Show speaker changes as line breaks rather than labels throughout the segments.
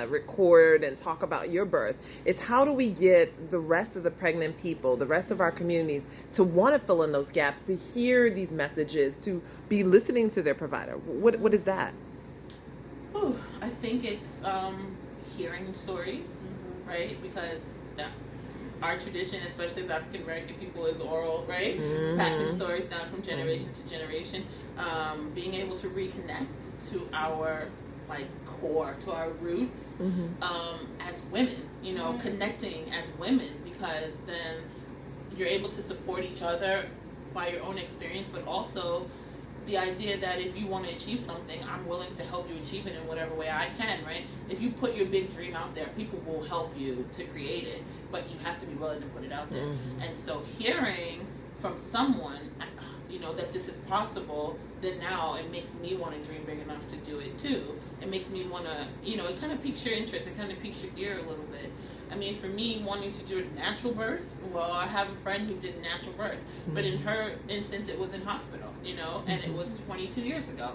record and talk about your birth is how do we get the rest of the pregnant people, the rest of our communities to want to fill in those gaps, to hear these messages, to be listening to their provider. What is that?
I think it's hearing stories, right? Because our tradition, especially as African American people, is oral, right? Passing stories down from generation to generation. Being able to reconnect to our core, to our roots as women, connecting as women, because then you're able to support each other by your own experience, but also the idea that if you want to achieve something, I'm willing to help you achieve it in whatever way I can, right? If you put your big dream out there, people will help you to create it, but you have to be willing to put it out there. And so hearing from someone, that this is possible, then now it makes me want to dream big enough to do it too. It makes me want to, it kind of piques your interest, it kind of piques your ear a little bit. I mean, for me, wanting to do a natural birth, well, I have a friend who did natural birth, but in her instance, it was in hospital, and it was 22 years ago,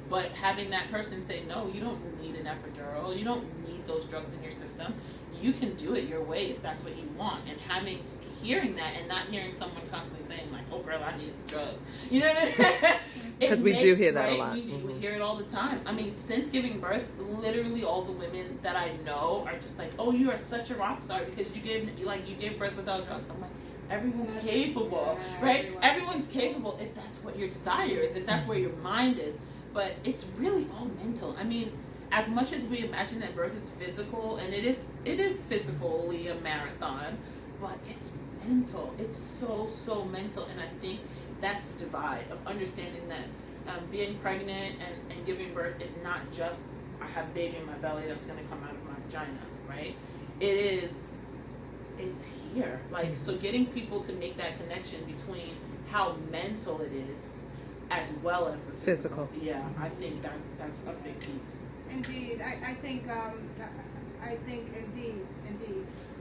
but having that person say, no, you don't need an epidural, you don't need those drugs in your system, you can do it your way if that's what you want, and hearing that and not hearing someone constantly saying oh girl, I needed the drugs, you know what I mean?
Because we do hear that a lot.
We hear it all the time. I mean, since giving birth, literally all the women that I know are just oh, you are such a rock star because you gave birth without drugs. I'm everyone's capable, right? Everyone's capable if that's what your desire is, if that's where your mind is. But it's really all mental. I mean, as much as we imagine that birth is physical, and it is physically a marathon, but it's mental. It's so mental, and I think that's the divide of understanding that being pregnant and giving birth is not just I have baby in my belly that's going to come out of my vagina, right? It's here. So getting people to make that connection between how mental it is as well as the physical. Yeah, I think that's a big piece.
Indeed,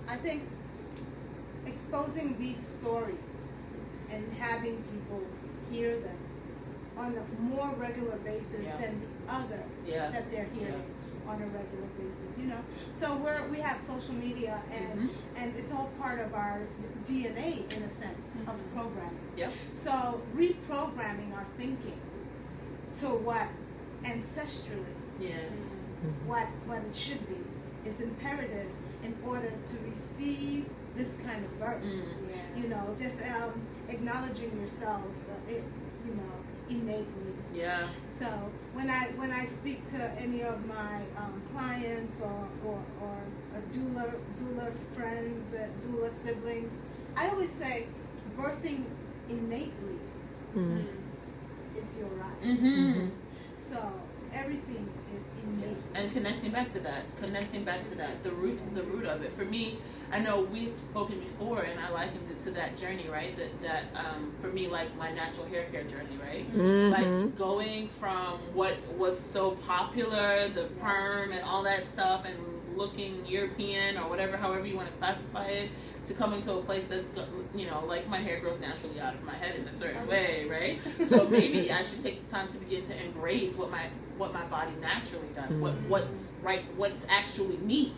I think exposing these stories and having people hear them on a more regular basis than the other that they're hearing on a regular basis, So we have social media and it's all part of our DNA in a sense of programming.
Yep.
So reprogramming our thinking to what ancestrally what it should be is imperative in order to receive this kind of birth. Just acknowledging yourself, innately.
Yeah.
So when I speak to any of my clients or doula friends, doula siblings, I always say birthing innately is your right. So everything is innate.
And connecting back to that, the root of it. For me, I know we've spoken before, and I likened it to that journey, right? That for me, my natural hair care journey, right? Going from what was so popular, the perm and all that stuff, and looking European or whatever, however you want to classify it, to coming to a place that's, my hair grows naturally out of my head in a certain way, right? So maybe I should take the time to begin to embrace what my body naturally does, what's right, what's actually me,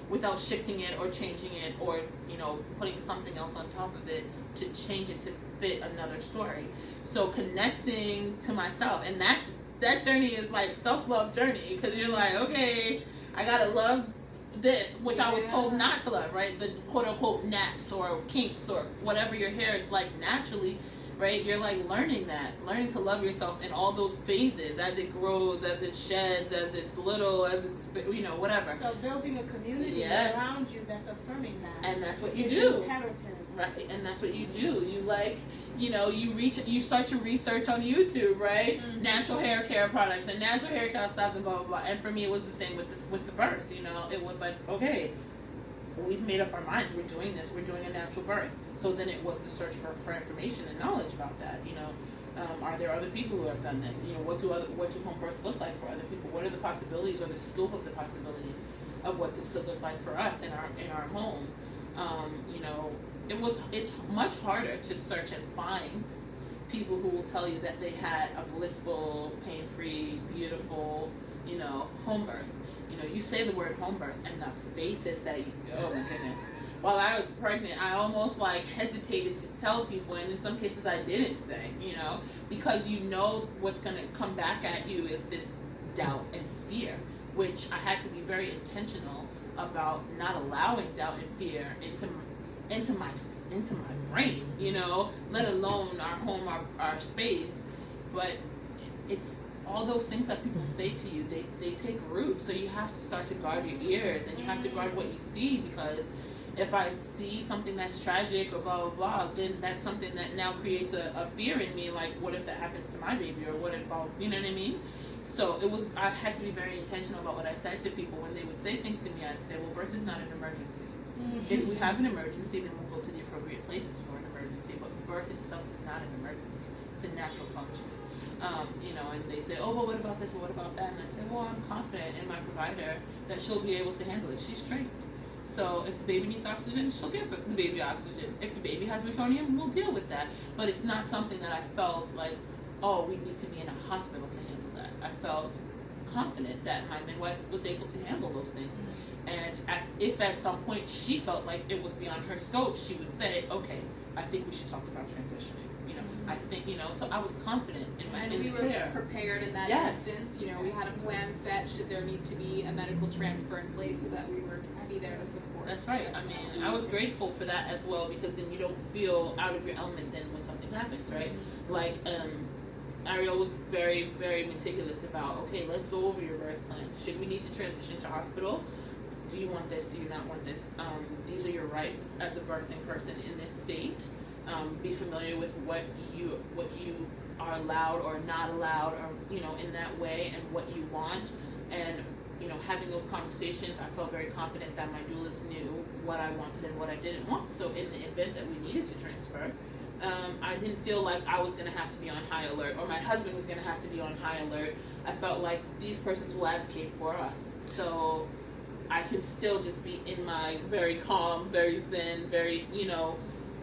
without shifting it or changing it or, putting something else on top of it to change it to fit another story. So connecting to myself, and that journey is self-love journey, because you're okay, I gotta love this, which I was told not to love, right? The quote-unquote naps or kinks or whatever your hair is naturally, right? You're learning to love yourself in all those phases, as it grows, as it sheds, as it's little, as it's, whatever.
So building a community around you that's affirming that.
And that's what you do.
Imperative.
Right, and that's what you do. You start to research on YouTube, right? Natural hair care products and natural hair care styles and blah, blah, blah. And for me, it was the same with the birth, It was okay, we've made up our minds. We're doing this. We're doing a natural birth. So then it was the search for information and knowledge about that, Are there other people who have done this? What do home births look like for other people? What are the possibilities or the scope of the possibility of what this could look like for us in our home? It's much harder to search and find people who will tell you that they had a blissful, pain-free, beautiful, home birth. you say the word home birth and the faces that oh my goodness. While I was pregnant, I almost like hesitated to tell people, and in some cases I didn't say, because what's going to come back at you is this doubt and fear, which I had to be very intentional about not allowing doubt and fear into my brain, let alone our home, our space. But it's all those things that people say to you, they take root. So you have to start to guard your ears, and you have to guard what you see, because if I see something that's tragic or blah, blah, blah, then that's something that now creates a fear in me, like, what if that happens to my baby, or what if you know what I mean? So I had to be very intentional about what I said to people. When they would say things to me, I'd say, well, birth is not an emergency. Mm-hmm. If we have an emergency, then we'll go to the appropriate places for an emergency, but birth itself is not an emergency. It's a natural function. And they'd say, oh, well, what about this, or what about that? And I'd say, well, I'm confident in my provider that she'll be able to handle it. She's trained. So if the baby needs oxygen, she'll give the baby oxygen. If the baby has meconium, we'll deal with that. But it's not something that I felt like, oh, we need to be in a hospital to handle that. I felt confident that my midwife was able to handle those things. And if at some point she felt like it was beyond her scope, she would say, okay, I think we should talk about transitioning. I think, so I was confident in my
And we were prepared in that instance. We had a plan set should there need to be a medical transfer in place, so that we were be there to support.
That's right. I mean, I was grateful for that as well, because then you don't feel out of your element then when something happens, right? Like, Ariel was very, very meticulous about, okay, let's go over your birth plan. Should we need to transition to hospital? Do you want this? Do you not want this? These are your rights as a birthing person in this state. Be familiar with what you are allowed or not allowed, or in that way, and what you want. And having those conversations, I felt very confident that my doulas knew what I wanted and what I didn't want. So in the event that we needed to transfer, I didn't feel like I was going to have to be on high alert, or my husband was going to have to be on high alert. I felt like these persons will advocate for us. So I can still just be in my very calm, very zen, very,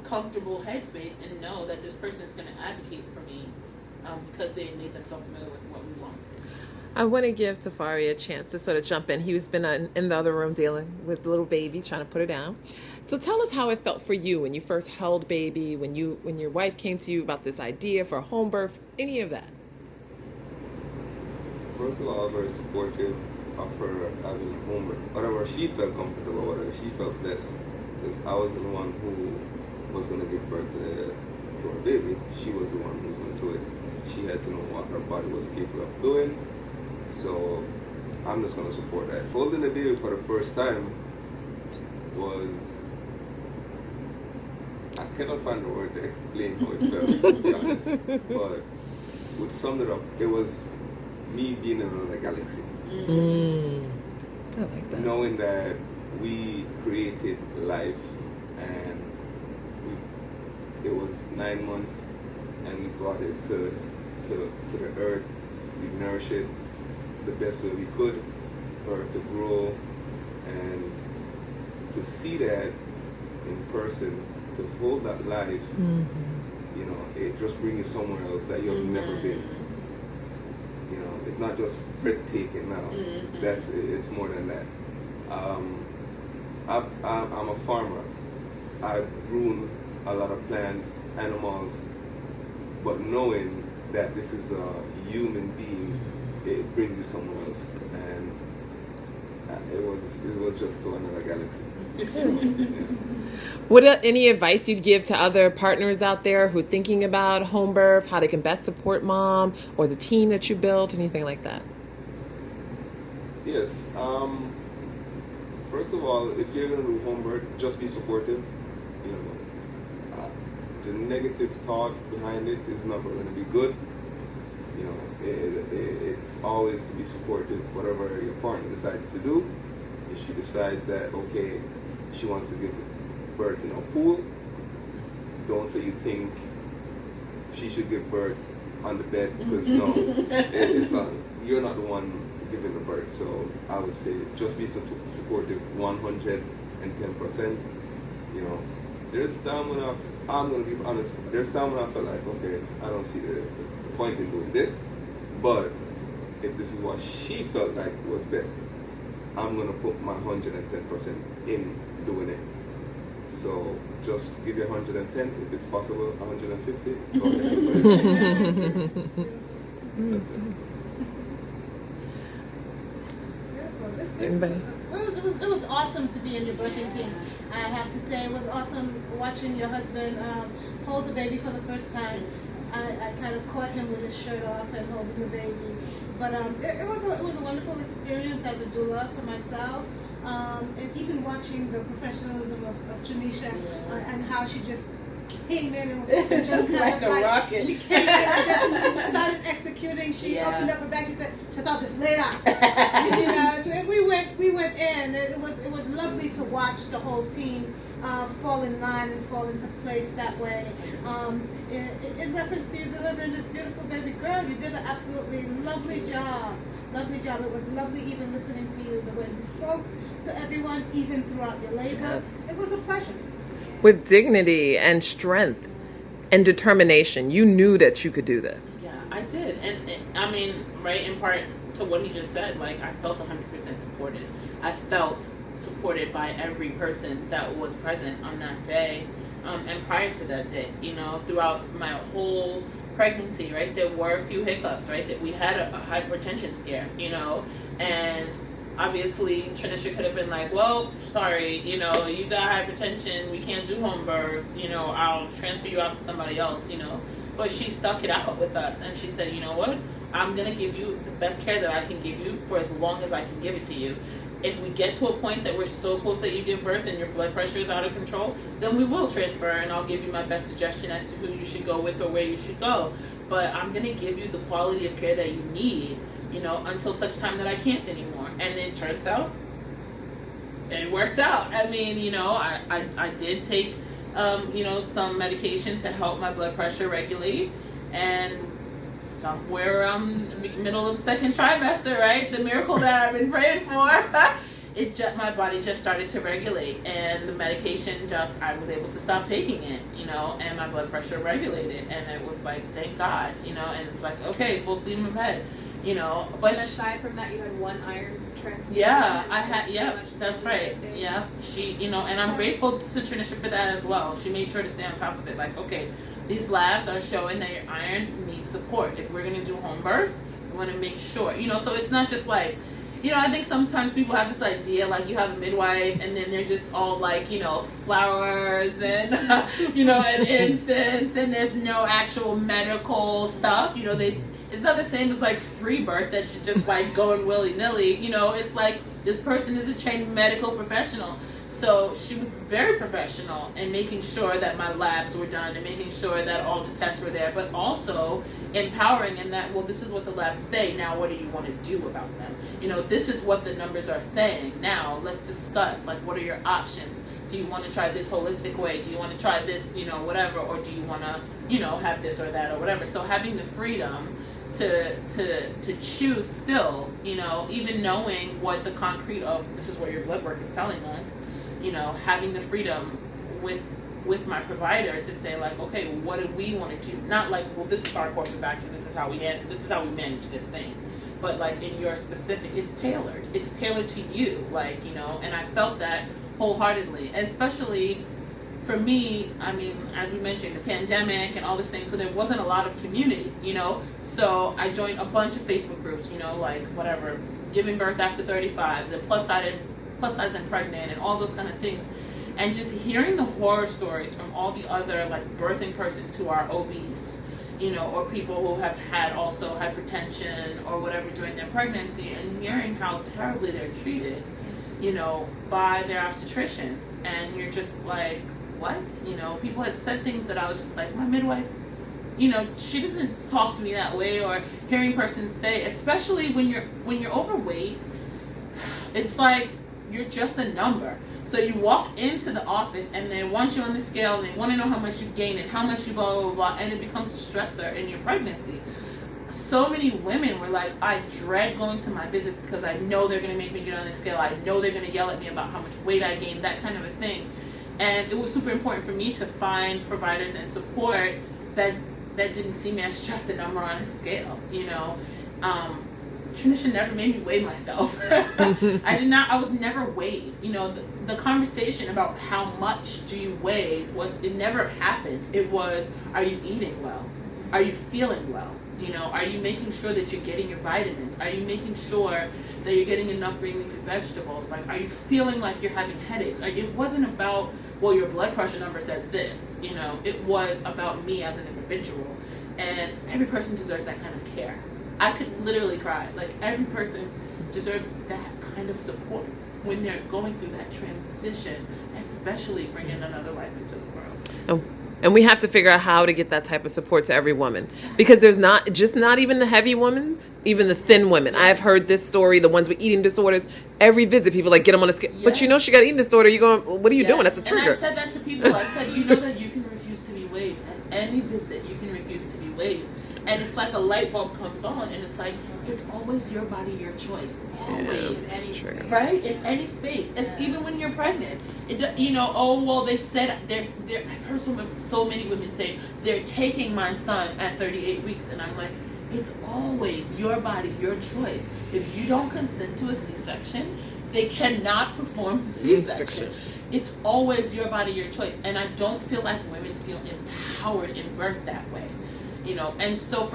comfortable headspace, and know that this person is going to advocate for me because they made themselves familiar with what we want.
I want to give Tafari a chance to sort of jump in. He's been in the other room dealing with the little baby, trying to put her down. So tell us how it felt for you when you first held baby, when your wife came to you about this idea for home birth, any of that.
First of all, I was very supportive of her having home birth. Whatever she felt comfortable, whatever she felt best, because I was the one who was going to give birth to her baby. She was the one who was going to do it. She had to know what her body was capable of doing. So I'm just going to support that. Holding the baby for the first time was, I cannot find the word to explain how it felt, to be honest. But would sum it up, it was me being in another galaxy.
I like that.
Knowing that we created life, and it was 9 months, and we brought it to the earth. We nourished it the best way we could for it to grow, and to see that in person, to hold that life, it just brings you somewhere else that you've never been. It's not just breathtaking now. It's more than that. I'm a farmer. I've grown a lot of plants, animals, but knowing that this is a human being, it brings you somewhere else, and it was just to another galaxy. So, yeah.
What any advice you'd give to other partners out there who are thinking about home birth, how they can best support mom, or the team that you built, anything like that?
Yes. First of all, if you're going to do home birth, just be supportive. The negative thought behind it is not going to be good. It's always to be supportive, whatever your partner decides to do. If she decides that, okay, she wants to give birth in a pool, don't say you think she should give birth on the bed, because no, it's not. You're not the one giving the birth. So I would say just be supportive, 110%. There's time when I'm going to be honest, there's time when I felt like, okay, I don't see the point in doing this, but if this is what she felt like was best, I'm gonna put my 110% in doing it. So just give you 110, if it's possible, 150. Go ahead. That's it.
It was awesome to be in your birthing team. I have to say, it was awesome watching your husband hold the baby for the first time. I kind of caught him with his shirt off and holding the baby. But it was a wonderful experience as a doula for myself. And even watching the professionalism of Tanisha and how she just came in and just kind
like
of
a rocket.
She came in and just started executing. She opened up her bag. She said, "Chantal, just lay down." And we went in. It was lovely to watch the whole team fall in line and fall into place that way. In reference to you delivering this beautiful baby girl, you did an absolutely lovely job. Lovely job. It was lovely even listening to you, the way you spoke to everyone, even throughout your labor.
Yes.
It was a pleasure.
With dignity and strength and determination, you knew that you could do this.
Yeah, I did. And I mean, right, in part to what he just said, like, I felt 100% supported. I felt supported by every person that was present on that day, and prior to that day, throughout my whole pregnancy, right, there were a few hiccups, right, that we had a hypertension scare, and obviously Tanisha could have been like, well, sorry, you got hypertension, we can't do home birth, I'll transfer you out to somebody else, but she stuck it out with us, and she said, you know what, I'm going to give you the best care that I can give you for as long as I can give it to you. If we get to a point that we're so close that you give birth and your blood pressure is out of control, then we will transfer, and I'll give you my best suggestion as to who you should go with or where you should go. But I'm going to give you the quality of care that you need, until such time that I can't anymore. And it turns out it worked out. I mean, I did take, some medication to help my blood pressure regulate, and somewhere around the middle of second trimester, right, the miracle that I've been praying for, my body just started to regulate, and the medication I was able to stop taking it, and my blood pressure regulated, and it was like, thank God, and it's like, okay, full steam ahead, but
and aside from that, you had one iron transfusion.
Yeah, I had, that's right. Yeah, she, and I'm grateful to Tanisha for that as well. She made sure to stay on top of it, like, okay, these labs are showing that your iron needs support. If we're going to do home birth, we want to make sure, so it's not just like, I think sometimes people have this idea, like, you have a midwife, and then they're just all like, flowers and, and incense, and there's no actual medical stuff, it's not the same as like free birth that you're just like going willy-nilly, it's like this person is a trained medical professional. So she was very professional in making sure that my labs were done and making sure that all the tests were there, but also empowering in that, well, this is what the labs say, now what do you want to do about them? This is what the numbers are saying, now let's discuss, like, what are your options? Do you want to try this holistic way? Do you want to try this, whatever, or do you want to, have this or that or whatever? So having the freedom to choose still, even knowing what the concrete of this is what your blood work is telling us, having the freedom with my provider to say, like, okay, what do we want to do? Not like, well, this is our course of action, this is how we manage this thing, but like in your specific, it's tailored to you, like, and I felt that wholeheartedly, especially for me. I mean, as we mentioned, the pandemic and all these things, so there wasn't a lot of community, so I joined a bunch of Facebook groups, like whatever, giving birth after 35, the plus size and pregnant, and all those kind of things, and just hearing the horror stories from all the other like birthing persons who are obese, or people who have had also hypertension or whatever during their pregnancy, and hearing how terribly they're treated, by their obstetricians, and you're just like, what? People had said things that I was just like, my midwife, she doesn't talk to me that way. Or hearing persons say, especially when you're overweight, it's like you're just a number. So you walk into the office and they want you on the scale and they want to know how much you've gained and how much you blah, blah, blah, and it becomes a stressor in your pregnancy. So many women were like, I dread going to my visits because I know they're going to make me get on the scale. I know they're going to yell at me about how much weight I gained, that kind of a thing. And it was super important for me to find providers and support that didn't see me as just a number on a scale, tradition never made me weigh myself. I was never weighed. You know, the conversation about how much do you weigh, it never happened. It was, are you eating well? Are you feeling well? You know, are you making sure that you're getting your vitamins? Are you making sure that you're getting enough green leafy vegetables? Like, are you feeling like you're having headaches? It wasn't about, well, your blood pressure number says this. You know, it was about me as an individual. And every person deserves that kind of care. I could literally cry. Like, every person deserves that kind of support when they're going through that transition, especially bringing another life into the world.
Oh. And we have to figure out how to get that type of support to every woman, because there's not even the heavy women, even the thin women. I've heard this story, the ones with eating disorders. Every visit, people like, get them on a scale. Yes. But you know she got an eating disorder. You going, what are you doing? That's a trigger.
And I've said that to people. I said, you know that you can refuse to be weighed at any visit. You can refuse to be weighed. And it's like a light bulb comes on, and it's like, it's always your body, your choice. Always.
Yeah,
right? In any space. It's even when you're pregnant. You know, oh, well, they said, I've heard so many women say, they're taking my son at 38 weeks. And I'm like, it's always your body, your choice. If you don't consent to a C-section, they cannot perform a C-section. It's always your body, your choice. And I don't feel like women feel empowered in birth that way. You know, and so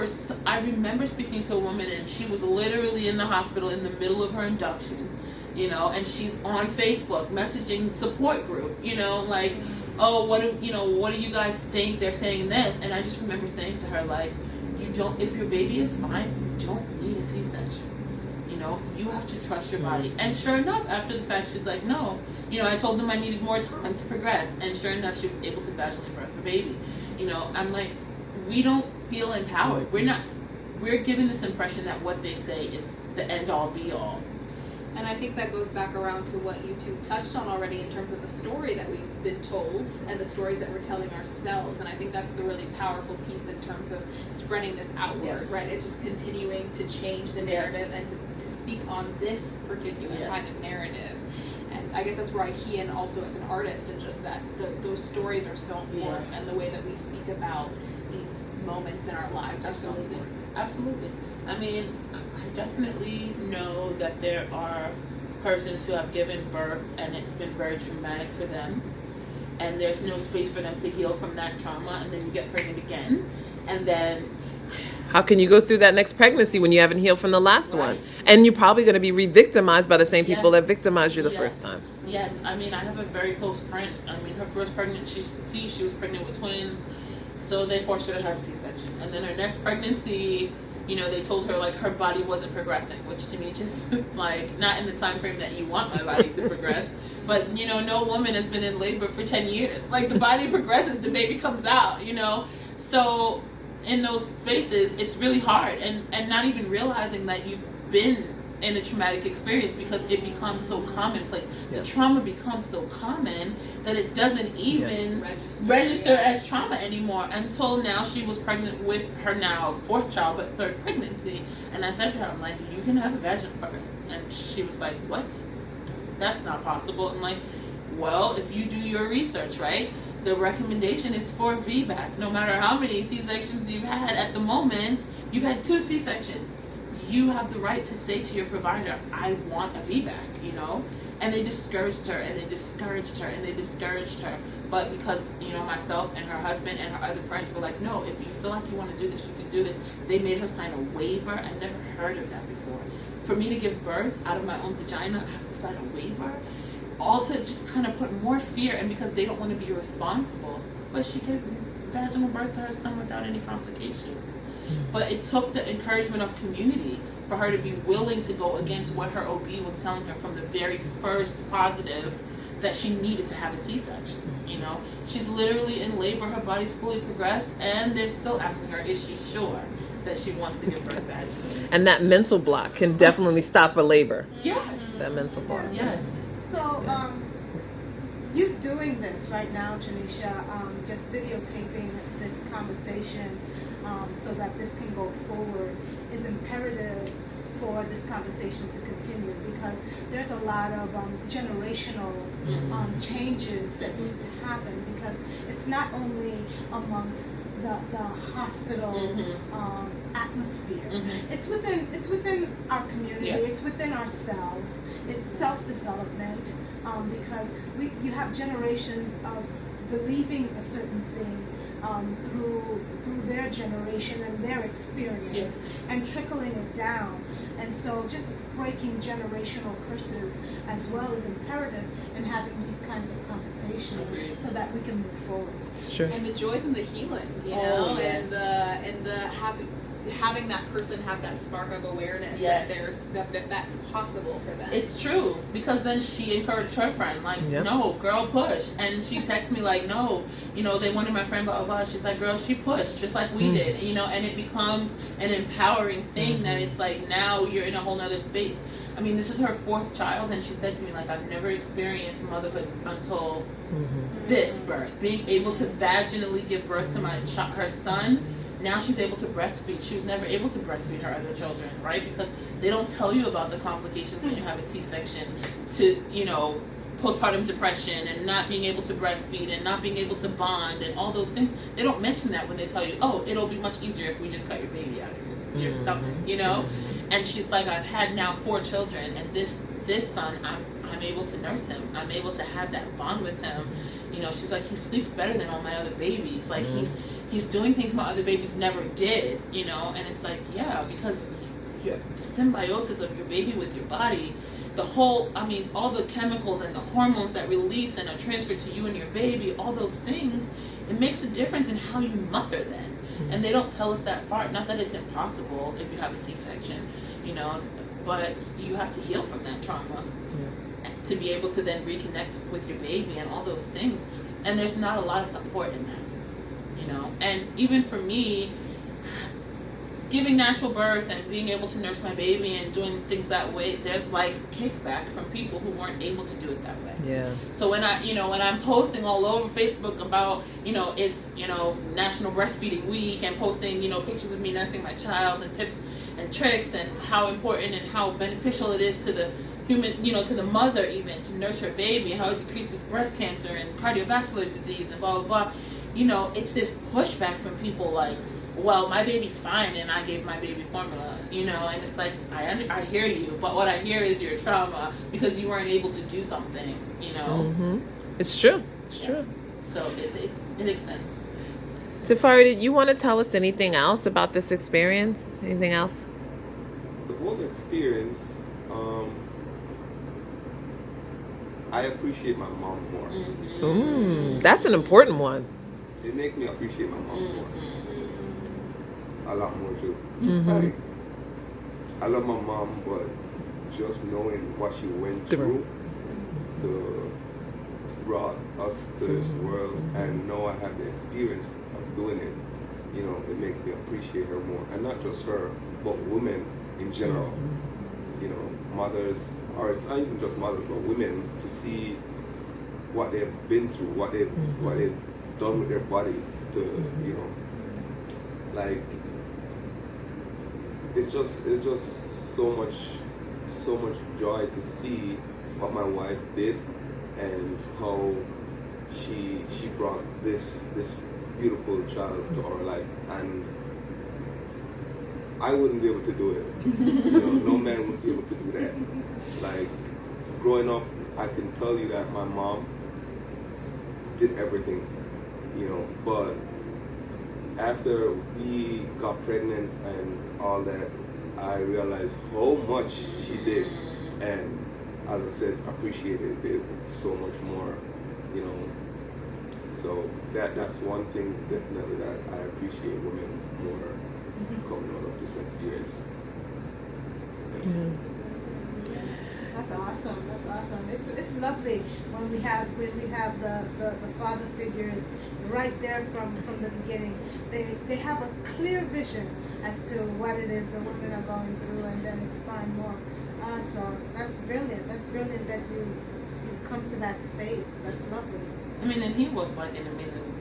I remember speaking to a woman, and she was literally in the hospital in the middle of her induction, you know, and she's on Facebook messaging support group, you know, like, oh, what do you guys think? They're saying this. And I just remember saying to her, like, if your baby is fine, you don't need a C-section. You know, you have to trust your body. And sure enough, after the fact, she's like, no, you know, I told them I needed more time to progress. And sure enough, she was able to vaginally birth her baby. You know, I'm like, we don't feel empowered. We're given this impression that what they say is the end all be all.
And I think that goes back around to what you two touched on already in terms of the story that we've been told and the stories that we're telling ourselves. And I think that's the really powerful piece in terms of spreading this outward, yes. Right? It's just continuing to change the narrative, yes. And to speak on this particular, yes. Kind of narrative. And I guess that's where I key in also as an artist, and just that those stories are so important, yes. And the way that we speak about these moments in our lives are so important.
Absolutely. I mean, I definitely know that there are persons who have given birth and it's been very traumatic for them, and there's no space for them to heal from that trauma, and then you get pregnant again, and then
how can you go through that next pregnancy when you haven't healed from the last one? And you're probably going to be re-victimized by the same people, yes. That victimized you the
yes.
first time.
Yes. I mean, I have a very close friend. I mean, her first pregnancy, she was pregnant with twins, so they forced her to have a C-section. And then her next pregnancy, you know, they told her, like, her body wasn't progressing, which to me just is, like, not in the time frame that you want my body to progress. But, you know, no woman has been in labor for 10 years. Like, the body progresses, the baby comes out, you know. So in those spaces, it's really hard. And not even realizing that you've been in a traumatic experience, because it becomes so commonplace. Yeah. The trauma becomes so common that it doesn't even register as trauma anymore, until now she was pregnant with her now fourth child, but third pregnancy. And I said to her, I'm like, you can have a vaginal birth. And she was like, what? That's not possible. I'm like, well, if you do your research, right? The recommendation is for VBAC. No matter how many C-sections you've had at the moment, you've had 2 C-sections. You have the right to say to your provider, I want a VBAC, you know? And they discouraged her, and they discouraged her, and they discouraged her. But because, you know, myself and her husband and her other friends were like, no, if you feel like you want to do this, you can do this. They made her sign a waiver. I never heard of that before. For me to give birth out of my own vagina, I have to sign a waiver. Also, just kind of put more fear, and because they don't want to be responsible. But she gave vaginal birth to her son without any complications. But it took the encouragement of community for her to be willing to go against what her OB was telling her from the very first positive, that she needed to have a C-section. You know, she's literally in labor, her body's fully progressed, and they're still asking her, is she sure that she wants to give birth vaginally?
And that mental block can definitely stop a labor.
Yes.
That mental block.
Yes.
So, you doing this right now, Janisha, just videotaping this conversation, so that this can go forward, is imperative for this conversation to continue, because there's a lot of generational changes that need to happen, because it's not only amongst the hospital atmosphere. It's within our community. It's within ourselves. It's self-development, because you have generations of believing a certain thing through their generation and their experience, and trickling it down. And so just breaking generational curses as well is imperative in having these kinds of conversations so that we can move forward.
It's true.
And the joys in the healing, you know, and the having that person have that spark of awareness that that's possible for them.
It's true, because then she encouraged her friend, like, no, girl, push. And she texts me like, no, you know, they wanted my friend, blah, blah, blah. She's like, girl, she pushed just like we did, you know, and it becomes an empowering thing that it's like, now you're in a whole nother space. I mean, this is her 4th child, and she said to me, like, I've never experienced motherhood until this birth. Being able to vaginally give birth to her son. Now she's able to breastfeed. She was never able to breastfeed her other children, right? Because they don't tell you about the complications when you have a C-section, to, you know, postpartum depression and not being able to breastfeed and not being able to bond and all those things. They don't mention that when they tell you, oh, it'll be much easier if we just cut your baby out of your stomach, you know? And she's like, I've had now 4 children, and this son, I'm able to nurse him. I'm able to have that bond with him. You know, she's like, he sleeps better than all my other babies. Like, he's doing things my other babies never did, you know? And it's like, yeah, because the symbiosis of your baby with your body, the whole, I mean, all the chemicals and the hormones that release and are transferred to you and your baby, all those things, it makes a difference in how you mother then. And they don't tell us that part. Not that it's impossible if you have a C-section, you know, but you have to heal from that trauma to be able to then reconnect with your baby and all those things. And there's not a lot of support in that, you know. And even for me, giving natural birth and being able to nurse my baby and doing things that way, there's like kickback from people who weren't able to do it that way.
Yeah.
So when I'm posting all over Facebook about, you know, it's, you know, National Breastfeeding Week, and posting, you know, pictures of me nursing my child and tips and tricks and how important and how beneficial it is to the human, you know, to the mother even to nurse her baby, how it decreases breast cancer and cardiovascular disease and blah, blah, blah. You know, it's this pushback from people like, well, my baby's fine and I gave my baby formula, you know, and it's like, I hear you, but what I hear is your trauma because you weren't able to do something, you know.
It's true. It's true.
So it extends.
Tafari, did you want to tell us anything else about this experience? Anything else?
The whole experience, I appreciate my mom more.
That's an important one.
It makes me appreciate my mom more. A lot more too. Like, I love my mom, but just knowing what she went through brought us to this world, and know I have the experience of doing it, you know, it makes me appreciate her more. And not just her, but women in general. You know, mothers, or it's not even just mothers, but women, to see what they've been through, what they've done with their body, to, you know, like, it's just so much joy to see what my wife did and how she brought this beautiful child to our life, and I wouldn't be able to do it. You know, no man would be able to do that. Like, growing up, I can tell you that my mom did everything, you know, but after we got pregnant and all that, I realized how much she did, and as I said, appreciated it so much more, you know. So that's one thing definitely that I appreciate women more coming out of this experience.
That's awesome. That's awesome. It's lovely when we have the father figures right there from the beginning. They have a clear vision as to what it is the women are going through, and then expand more. So that's brilliant. That's brilliant that you've come to that space. That's lovely.
I mean, and he was like an amazing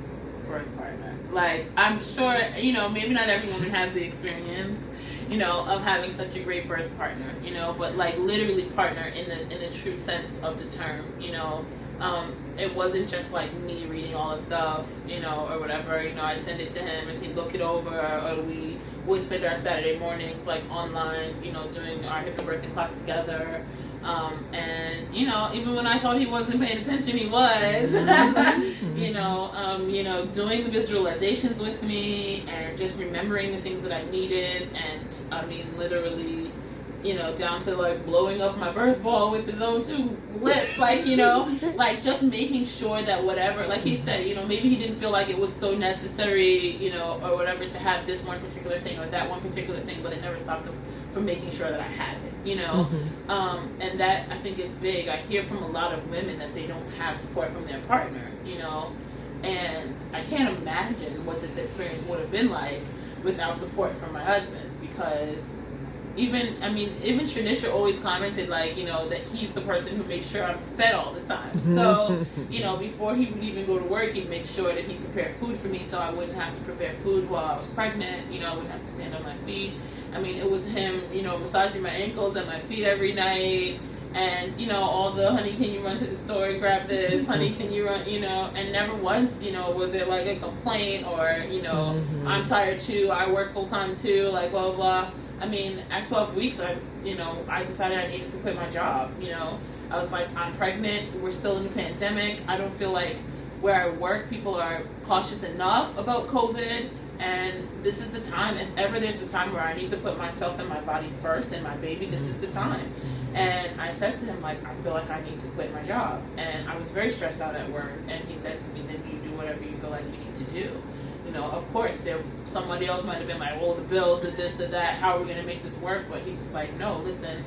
birth partner. Like, I'm sure, you know, maybe not every woman has the experience, you know, of having such a great birth partner, you know, but like literally partner in the true sense of the term, you know. It wasn't just like me reading all the stuff, you know, or whatever, you know, I'd send it to him and he'd look it over, or we would spend our Saturday mornings like online, you know, doing our hypnobirthing class together. And, you know, even when I thought he wasn't paying attention, he was, you know, doing the visualizations with me and just remembering the things that I needed. And I mean, literally, you know, down to like blowing up my birth ball with his own two lips, like, you know, like just making sure that whatever, like he said, you know, maybe he didn't feel like it was so necessary, you know, or whatever to have this one particular thing or that one particular thing, but it never stopped him from making sure that I had it, you know. And that I think is big. I hear from a lot of women that they don't have support from their partner, you know, and I can't imagine what this experience would have been like without support from my husband, because even Tranisha always commented, like, you know, that he's the person who makes sure I'm fed all the time. So, you know, before he would even go to work, he'd make sure that he prepared food for me so I wouldn't have to prepare food while I was pregnant. You know, I wouldn't have to stand on my feet. I mean, it was him, you know, massaging my ankles and my feet every night. And, you know, all the, honey, can you run to the store and grab this? Honey, can you run, you know? And never once, you know, was there like a complaint or, you know, I'm tired too, I work full time too, like blah, blah, blah. I mean, at 12 weeks, I decided I needed to quit my job, you know. I was like, I'm pregnant, we're still in the pandemic, I don't feel like where I work, people are cautious enough about COVID, and this is the time. If ever there's a time where I need to put myself and my body first and my baby, this is the time. And I said to him, like, I feel like I need to quit my job. And I was very stressed out at work, and he said to me, then you do whatever you feel like you need to do. You know, of course, somebody else might have been like, well, the bills, the this, the that, how are we going to make this work? But he was like, no, listen,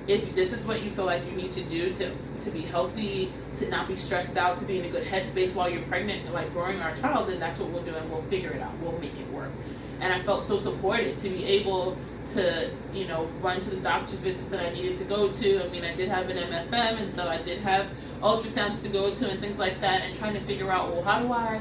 if this is what you feel like you need to do to be healthy, to not be stressed out, to be in a good headspace while you're pregnant and like growing our child, then that's what we'll do, and we'll figure it out. We'll make it work. And I felt so supported to be able to, you know, run to the doctor's visits that I needed to go to. I mean, I did have an MFM, and so I did have ultrasounds to go to and things like that, and trying to figure out, well, how do I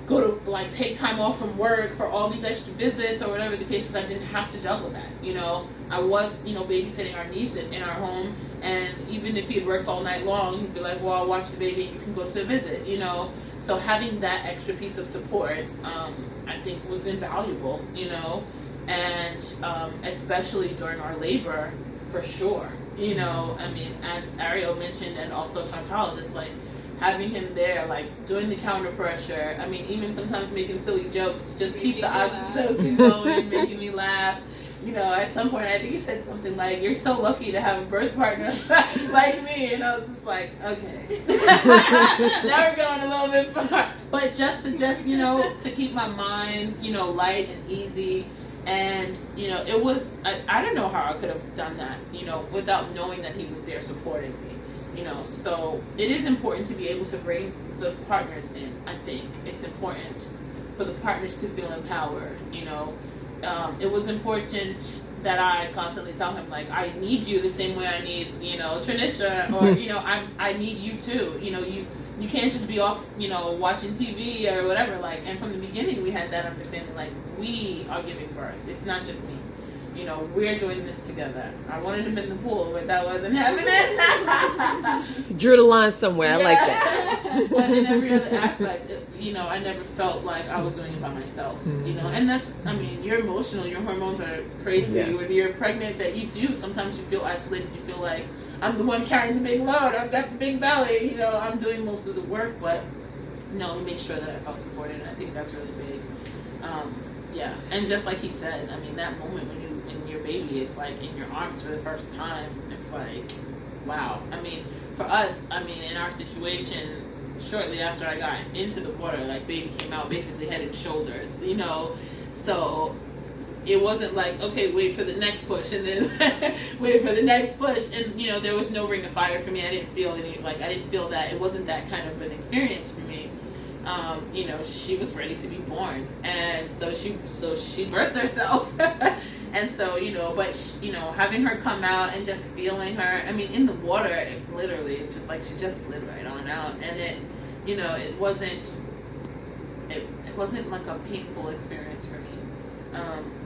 go to, like, take time off from work for all these extra visits or whatever the case is. I didn't have to juggle that, you know. I was, you know, babysitting our niece in our home, and even if he had worked all night long, he'd be like, well, I'll watch the baby and you can go to a visit, you know. So having that extra piece of support, I think was invaluable, you know, and especially during our labor, for sure, you know. I mean, as Ariel mentioned, and also Chantal, just like having him there, like doing the counter pressure. I mean, even sometimes making silly jokes, just keep the oxytocin going, making me laugh. You know, at some point, I think he said something like, "You're so lucky to have a birth partner like me," and I was just like, "Okay." Now we're going a little bit far, but just you know, to keep my mind, you know, light and easy. And, you know, it was, I don't know how I could have done that, you know, without knowing that he was there supporting me, you know. So it is important to be able to bring the partners in. I think it's important for the partners to feel empowered, you know. It was important that I constantly tell him, like, I need you the same way I need, you know, Tranisha, or, you know, I need you too, you know. You can't just be off, you know, watching TV or whatever, like. And from the beginning, we had that understanding, like, we are giving birth. It's not just me. You know, we're doing this together. I wanted him in the pool, but that wasn't happening.
Drew the line somewhere. Yeah. I like that.
But in every other aspect, you know, I never felt like I was doing it by myself. Mm-hmm. You know, and that's, I mean, you're emotional. Your hormones are crazy. Yes. When you're pregnant, that you do. Sometimes you feel isolated. You feel like, I'm the one carrying the big load. I've got the big belly. You know, I'm doing most of the work, but no, we make sure that I felt supported, and I think that's really big. Yeah, and just like he said, I mean, that moment when your baby is like in your arms for the first time, it's like, wow. I mean, for us, I mean, in our situation, shortly after I got into the water, like, baby came out basically head and shoulders, you know, so it wasn't like, okay, wait for the next push, and then wait for the next push, and, you know, there was no ring of fire for me. I didn't feel that. It wasn't that kind of an experience for me. You know, she was ready to be born, and so she birthed herself. And so, you know, but you know, having her come out and just feeling her, I mean, in the water, it just like, she just slid right on out, and it, you know, it wasn't like a painful experience for me.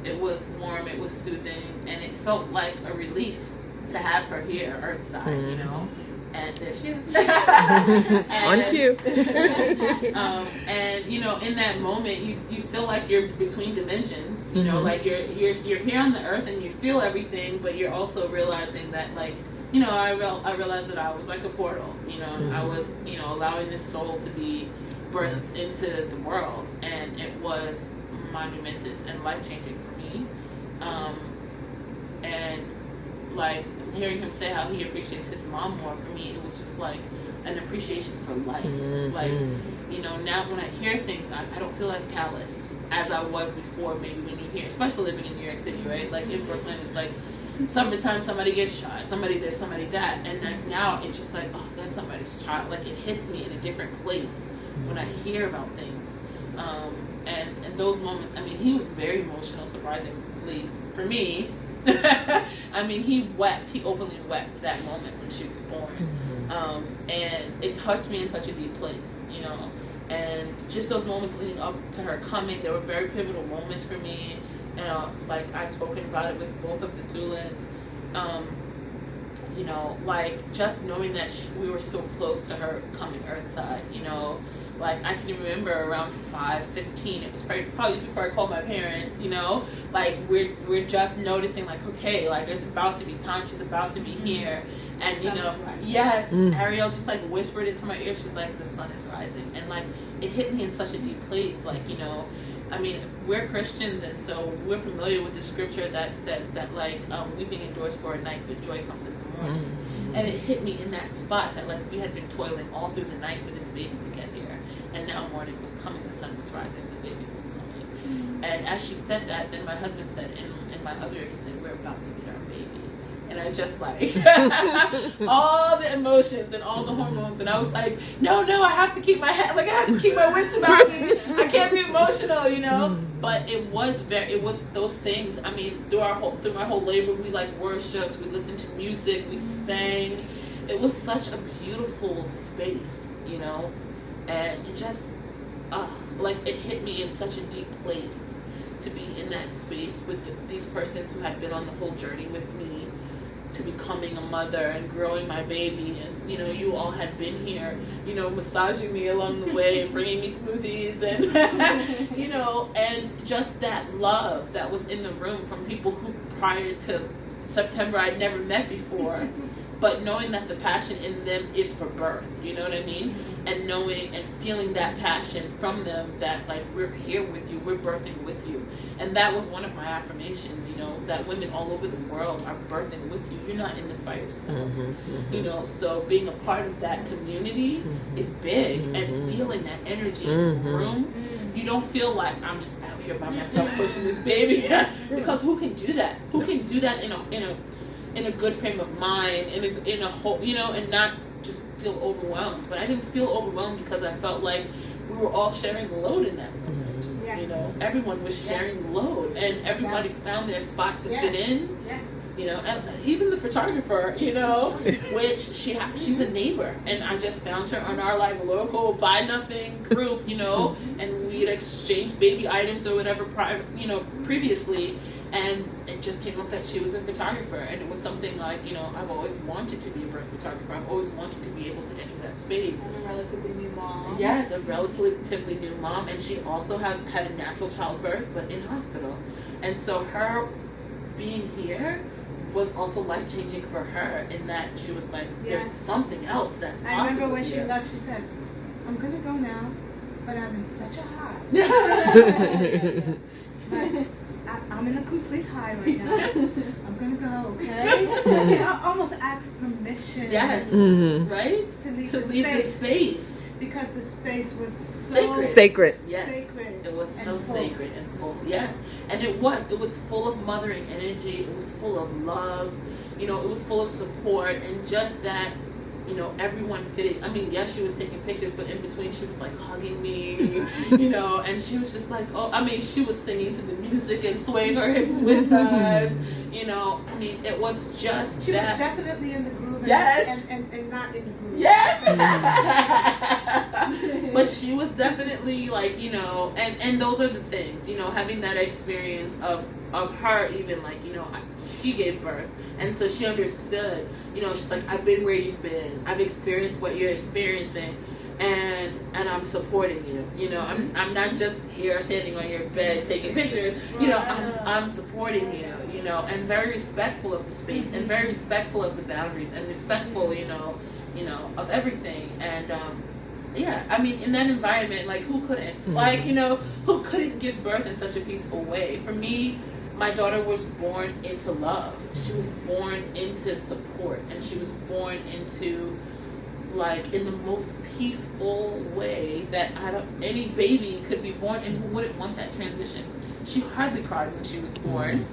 it was warm, it was soothing, and it felt like a relief to have her here, Earthside, you know. And there she is.
On cue.
And you know, in that moment, you feel like you're between dimensions. You know, like you're here on the earth and you feel everything, but you're also realizing that, like, you know, I realized that I was like a portal. You know, I was, you know, allowing this soul to be birthed into the world, and it was monumentous and life changing for me. And like, hearing him say how he appreciates his mom more, for me, it was just like an appreciation for life. Like, you know, now when I hear things, I don't feel as callous as I was before, maybe when you hear, especially living in New York City, right? Like in Brooklyn, it's like summertime, somebody gets shot, somebody this, somebody that. And then now it's just like, oh, that's somebody's child. Like, it hits me in a different place when I hear about things. And those moments, I mean, he was very emotional, surprisingly, for me. I mean, he openly wept that moment when she was born. And it touched me in such a deep place, you know. And just those moments leading up to her coming, they were very pivotal moments for me. Like, I've spoken about it with both of the doulas. You know, like, just knowing that we were so close to her coming Earthside, you know. Like, I can remember around 5:15, it was probably just before I called my parents, you know. Like, we're just noticing, like, okay, like, it's about to be time, she's about to be here. And, you know, yes, Ariel just, like, whispered into my ear, she's like, the sun is rising. And, like, it hit me in such a deep place, like, you know. I mean, we're Christians, and so we're familiar with the scripture that says that, like, weeping endures for a night, but joy comes in the morning. And it hit me in that spot that, like, we had been toiling all through the night for this baby to get here. And now morning was coming, the sun was rising, the baby was coming. And as she said that, then my husband said, in my other ear, he said, we're about to meet our baby. And I just, like, all the emotions and all the hormones. And I was like, no, I have to keep my head, like, I have to keep my wits about me. I can't be emotional, you know. But it was those things. I mean, through my whole labor, we, like, worshipped, we listened to music, we sang. It was such a beautiful space, you know. And it just, like, it hit me in such a deep place to be in that space with these persons who had been on the whole journey with me to becoming a mother and growing my baby. And, you know, you all had been here, you know, massaging me along the way and bringing me smoothies and, you know, and just that love that was in the room from people who prior to September I'd never met before. But knowing that the passion in them is for birth, you know what I mean? And knowing and feeling that passion from them that, like, we're here with you, we're birthing with you. And that was one of my affirmations, you know, that women all over the world are birthing with you. You're not in this by yourself, you know. So being a part of that community is big, and feeling that energy in the room. You don't feel like I'm just out here by myself pushing this baby. Because who can do that? Who can do that in a good frame of mind, in a whole, you know, and not just feel overwhelmed. But I didn't feel overwhelmed because I felt like we were all sharing the load in that moment. You know, everyone was sharing the load, and everybody found their spot to fit in. You know, and even the photographer, you know, which she's a neighbor, and I just found her on our, like, local Buy Nothing group, you know, and we'd exchanged baby items or whatever, previously. And it just came up that she was a photographer, and it was something like, you know, I've always wanted to be a birth photographer. I've always wanted to be able to enter that space.
And a relatively new mom.
Yes, a relatively new mom, and she also had a natural childbirth, but in hospital. And so her being here was also life-changing for her in that she was like, there's something else that's possible.
I remember when she left, she said, I'm going to go now, but I'm in such a high. But I'm in a complete high right now. I'm going to go, okay? She almost asked permission.
Yes, right?
To leave
the space.
Because the space was
so
sacred.
Yes,
sacred.
It was so sacred and full. Yes, and it was full of mothering energy. It was full of love. You know, it was full of support, and just that, you know, everyone fitted. I mean, yes, she was taking pictures, but in between she was, like, hugging me, you know, and she was just like, oh, I mean, she was singing to the music and swaying her hips with us, you know. I mean, it was just
she
that.
was definitely in the groove.
Yes.
And not in the groove.
Yes. But she was was definitely like, you know, and those are the things, you know, having that experience of her even like, you know, she gave birth, and so she understood, you know, she's like, I've been where you've been, I've experienced what you're experiencing, and I'm supporting you, you know, I'm not just here standing on your bed taking pictures, you know, I'm supporting you, you know, and very respectful of the space, and very respectful of the boundaries, and respectful, you know, of everything. And yeah, I mean, in that environment, like, who couldn't? Like, you know, who couldn't give birth in such a peaceful way? For me, my daughter was born into love. She was born into support, and she was born into, like, in the most peaceful way that any baby could be born, and who wouldn't want that transition? She hardly cried when she was born.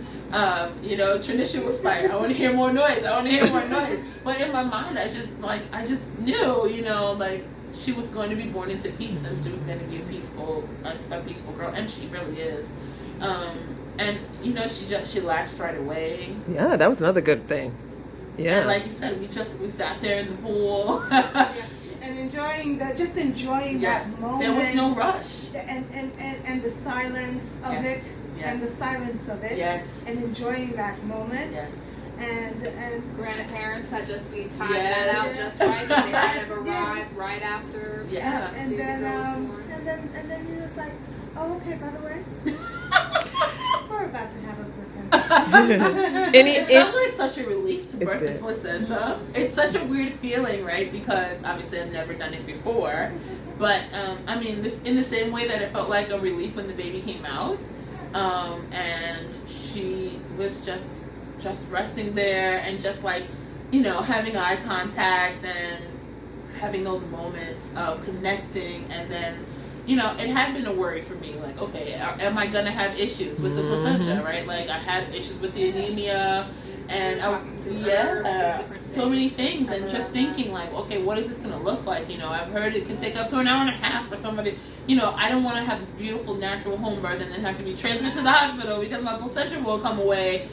You know, Tranisha was like, I want to hear more noise. I want to hear more noise. But in my mind, I just knew, you know, like, she was going to be born into peace, and she was going to be a peaceful girl, and she really is. And you know, she latched right away.
Yeah, that was another good thing. Yeah,
and like you said, we sat there in the pool.
And enjoying that moment.
There was no rush.
And the silence of it.
Yes.
And the silence of it.
Yes.
And enjoying that moment.
Yes.
And
grandparents had just timed that out just right. They kind of arrived right after.
Yeah.
And then you was like, oh, okay, by the way, we're about to have a placenta.
It felt like such a relief to birth the placenta. It's such a weird feeling, right? Because obviously I've never done it before. But I mean, this in the same way that it felt like a relief when the baby came out, and she was just resting there, and just like, you know, having eye contact and having those moments of connecting. And then, you know, it had been a worry for me, like, okay, am I gonna have issues with the placenta, right? Like, I had issues with the anemia, and so many things, and just thinking like, okay, what is this gonna look like? You know, I've heard it can take up to an hour and a half for somebody. You know, I don't want to have this beautiful natural home birth and then have to be transferred to the hospital because my placenta will come away.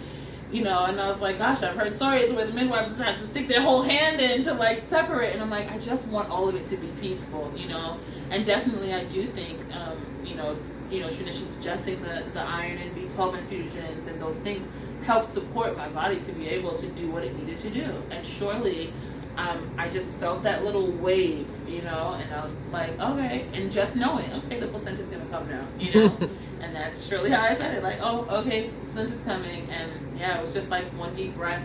You know, and I was like, gosh, I've heard stories where the midwives have to stick their whole hand in to like separate, and I'm like, I just want all of it to be peaceful, you know. And definitely, I do think, you know, Tranisha suggesting the iron and B12 infusions and those things helped support my body to be able to do what it needed to do. And surely, I just felt that little wave, you know, and I was just like, okay, and just knowing, okay, the placenta's gonna come now, you know. And that's surely how I said it, like, oh, okay, the placenta's coming. And yeah, it was just like one deep breath,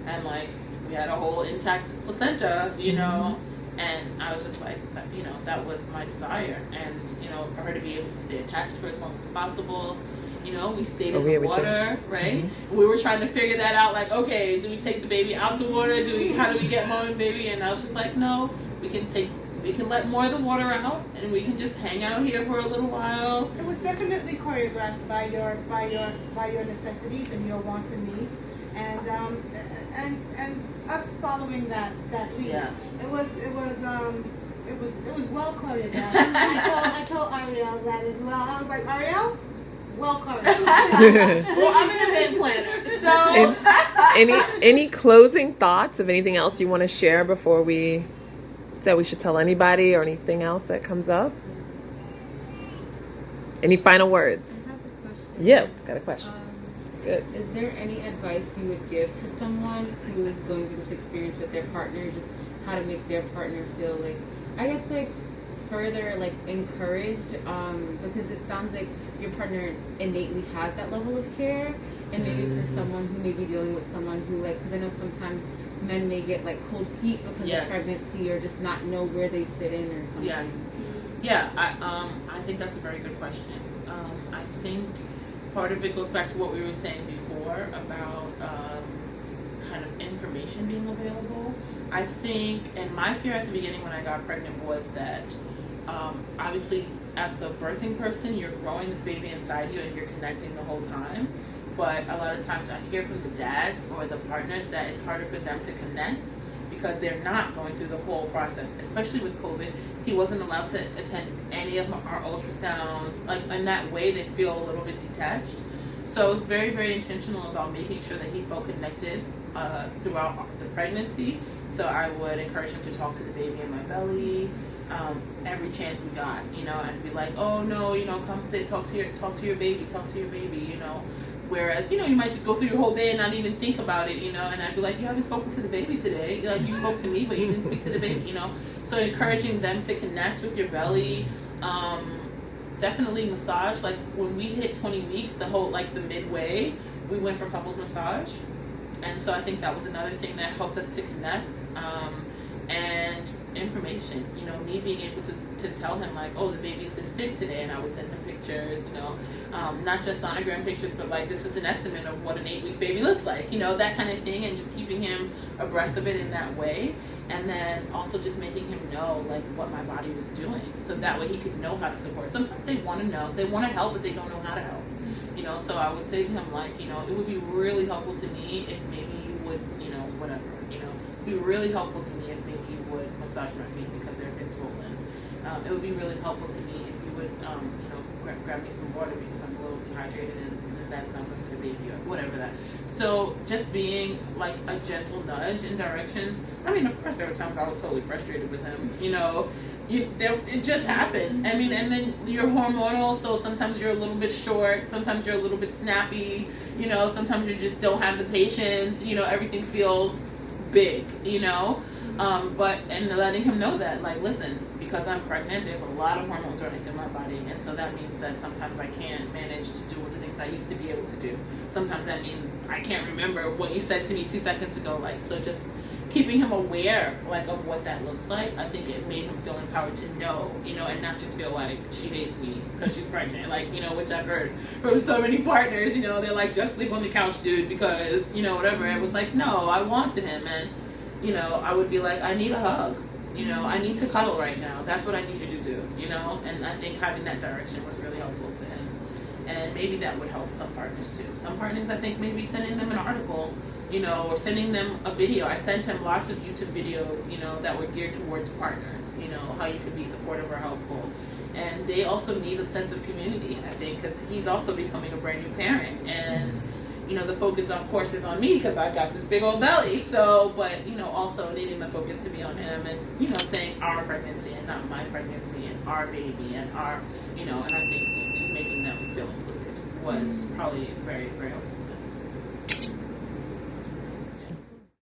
and like we had a whole intact placenta, you know. And I was just like, you know, that was my desire. And, you know, for her to be able to stay attached for as long as possible. You know, we stayed in the water, right? Mm-hmm. We were trying to figure that out, like, okay, do we take the baby out the water? How do we get mom and baby? And I was just like, no, we can let more of the water out, and we can just hang out here for a little while.
It was definitely choreographed by your necessities and your wants and needs, and us following that lead. Yeah. It was well choreographed. I told Ariel that as well. I was like, Ariel, well choreographed.
Well, I'm an event planner, so.
Any closing thoughts of anything else you want to share before that we should tell anybody, or anything else that comes up? Any final words?
I have a question.
Yeah, got a question. Good.
Is there any advice you would give to someone who is going through this experience with their partner, just how to make their partner feel like, I guess, like, further, like, encouraged, because it sounds like your partner innately has that level of care, and maybe for someone who may be dealing with someone who, like, because I know sometimes men may get like cold feet because of pregnancy, or just not know where they fit in or something.
Yes. Yeah, I think that's a very good question. I think part of it goes back to what we were saying before about kind of information being available. I think, and my fear at the beginning when I got pregnant was that obviously as the birthing person, you're growing this baby inside you and you're connecting the whole time. But a lot of times I hear from the dads or the partners that it's harder for them to connect because they're not going through the whole process. Especially with COVID, he wasn't allowed to attend any of our ultrasounds. Like, in that way, they feel a little bit detached. So I was very, very intentional about making sure that he felt connected throughout the pregnancy. So I would encourage him to talk to the baby in my belly. every chance we got, you know, and be like, oh no, you know, come sit, talk to your baby, you know. Whereas, you know, you might just go through your whole day and not even think about it, you know, and I'd be like, you haven't spoken to the baby today. Like, you spoke to me, but you didn't speak to the baby, you know. So encouraging them to connect with your belly, definitely massage. Like, when we hit 20 weeks, the midway, we went for couples massage. And so I think that was another thing that helped us to connect. And information, you know, me being able to tell him, like, oh, the baby's this big today, and I would send him pictures, you know, not just sonogram pictures, but like, this is an estimate of what an 8-week baby looks like, you know, that kind of thing, and just keeping him abreast of it in that way. And then also just making him know, like, what my body was doing, so that way he could know how to support. Sometimes they want to know, they want to help, but they don't know how to help, you know. So I would say to him, like, you know, it would be really helpful to me if maybe you would, you know, whatever, you know, it'd be really helpful to me if maybe you would massage my feet because they're a bit swollen. It would be really helpful to me if you would, you know, grab me some water because I'm a little dehydrated, and that's not good for the baby, or whatever that. So just being like a gentle nudge in directions. I mean, of course, there were times I was totally frustrated with him, you know. It just happens. I mean, and then you're hormonal, so sometimes you're a little bit short, sometimes you're a little bit snappy, you know, sometimes you just don't have the patience, you know, everything feels big, you know. And letting him know that, like, listen, because I'm pregnant, there's a lot of hormones running through my body, and so that means that sometimes I can't manage to do the things I used to be able to do. Sometimes that means I can't remember what you said to me 2 seconds ago, like, so just keeping him aware, like, of what that looks like. I think it made him feel empowered to know, you know, and not just feel like she hates me because she's pregnant, like, you know, which I've heard from so many partners, you know, they're like, just sleep on the couch, dude, because, you know, whatever. It was like, no, I wanted him, and, you know, I would be like, I need a hug, you know, I need to cuddle right now. That's what I need you to do, you know, and I think having that direction was really helpful to him. And maybe that would help some partners too. Some partners, I think, maybe sending them an article, you know, or sending them a video. I sent him lots of YouTube videos, you know, that were geared towards partners, you know, how you could be supportive or helpful. And they also need a sense of community, I think, because he's also becoming a brand new parent. And, you know, the focus, of course, is on me because I've got this big old belly. So, but, you know, also needing the focus to be on him and, you know, saying our pregnancy and not my pregnancy and our baby and our, you know, and I think just making them feel included was probably very, very helpful to them.